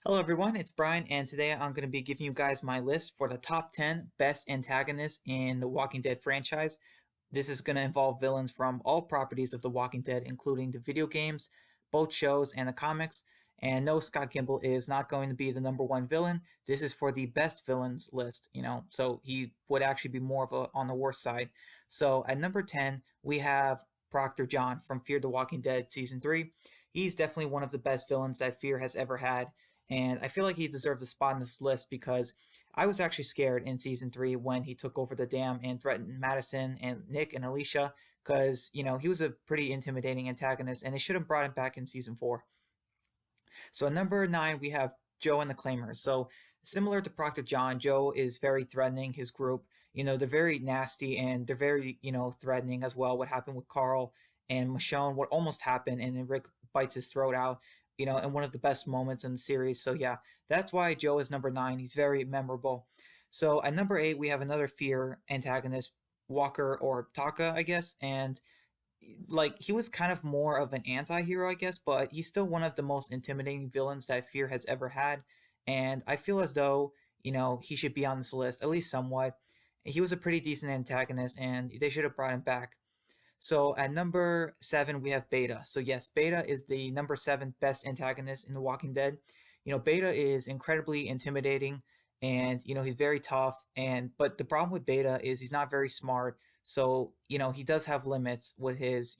Hello everyone, it's Brian, and today I'm going to be giving you guys my list for the top 10 best antagonists in the Walking Dead franchise. This is going to involve villains from all properties of The Walking Dead, including the video games, both shows, and the comics. And no, Scott Gimple is not going to be the number one villain. This is for the best villains list, so he would actually be more of a on the worst side. So at number 10, we have Proctor John from Fear the Walking Dead Season 3. He's definitely one of the best villains that Fear has ever had. And I feel like he deserved a spot on this list because I was actually scared in season 3 when he took over the dam and threatened Madison and Nick and Alicia because, he was a pretty intimidating antagonist and they should have brought him back in season 4. So at number 9, we have Joe and the Claimers. So similar to Proctor John, Joe is very threatening his group. They're very nasty and they're very, threatening as well. What happened with Carl and Michonne, what almost happened, and then Rick bites his throat out, in one of the best moments in the series. So yeah, that's why Joe is number 9. He's very memorable. So at number 8, we have another Fear antagonist, Walker or Taka, I guess, and like he was kind of more of an anti-hero, I guess, but he's still one of the most intimidating villains that Fear has ever had. And I feel as though, he should be on this list, at least somewhat. He was a pretty decent antagonist and they should have brought him back. So at number 7, we have Beta. So yes, Beta is the number 7 best antagonist in The Walking Dead. Beta is incredibly intimidating and, he's very tough. But the problem with Beta is he's not very smart. So, he does have limits with his,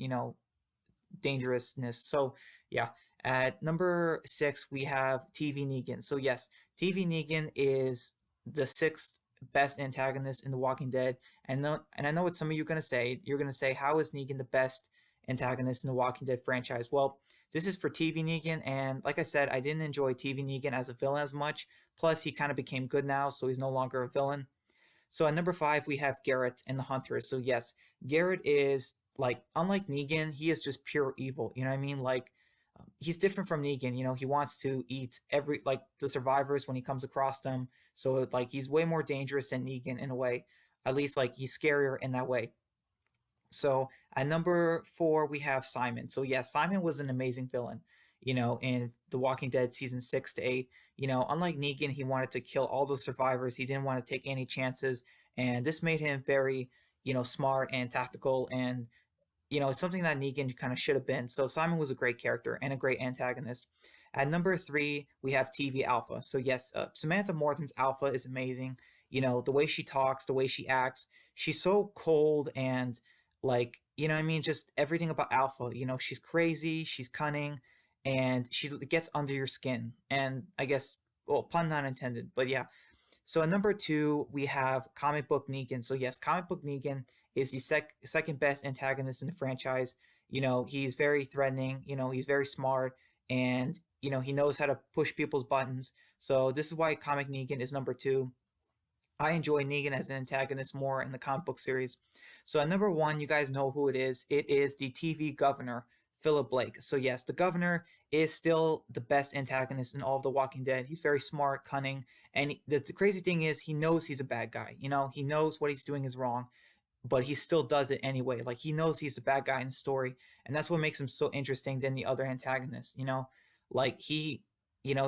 dangerousness. So yeah, at number 6, we have TV Negan. So yes, TV Negan is the 6th best antagonist in The Walking Dead. And I know what some of you are going to say. You're going to say, how is Negan the best antagonist in The Walking Dead franchise? Well, this is for TV Negan. And like I said, I didn't enjoy TV Negan as a villain as much. Plus, he kind of became good now, so he's no longer a villain. So at number 5, we have Garrett and the Hunters. So yes, Garrett is like, unlike Negan, he is just pure evil. You know what I mean? Like, he's different from Negan. He wants to eat the survivors when he comes across them. So like he's way more dangerous than Negan in a way. At least like he's scarier in that way. So at number 4, we have Simon. So yeah, Simon was an amazing villain. In The Walking Dead season 6 to 8. Unlike Negan, he wanted to kill all the survivors. He didn't want to take any chances, and this made him very, smart and tactical, and something that Negan kind of should have been. So Simon was a great character and a great antagonist. At number 3, we have TV Alpha. So yes, Samantha Morton's Alpha is amazing. The way she talks, the way she acts, she's so cold and like, what I mean, just everything about Alpha. She's crazy, she's cunning, and she gets under your skin. And I guess, well, pun not intended, but yeah. So at number 2, we have Comic Book Negan. So yes, Comic Book Negan is the second best antagonist in the franchise. He's very threatening. He's very smart, and he knows how to push people's buttons. So this is why Comic Negan is number 2. I enjoy Negan as an antagonist more in the comic book series. So at number 1, you guys know who it is. It is the TV governor, Philip Blake. So yes, the governor is still the best antagonist in all of The Walking Dead. He's very smart, cunning, and the crazy thing is he knows he's a bad guy. He knows what he's doing is wrong, but he still does it anyway. Like he knows he's the bad guy in the story, and that's what makes him so interesting than the other antagonists. Like he,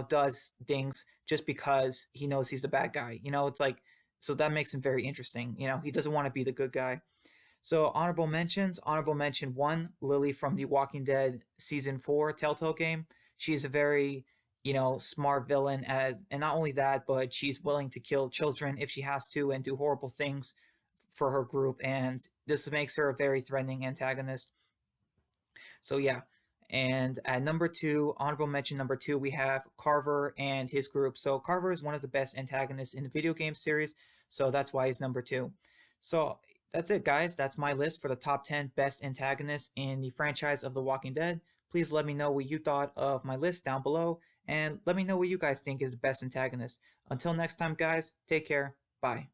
does things just because he knows he's the bad guy. It's like, so that makes him very interesting. He doesn't want to be the good guy. So honorable mentions. Honorable mention 1, Lily from The Walking Dead season 4 Telltale game. She's a very, smart villain, and not only that, but she's willing to kill children if she has to and do horrible things for her group, and this makes her a very threatening antagonist. So yeah. And at number 2, honorable mention number 2, we have Carver and his group. So Carver is one of the best antagonists in the video game series, so that's why he's number 2. So that's it, guys. That's my list for the top 10 best antagonists in the franchise of The Walking Dead. Please let me know what you thought of my list down below, and let me know what you guys think is the best antagonist. Until next time, guys, take care. Bye.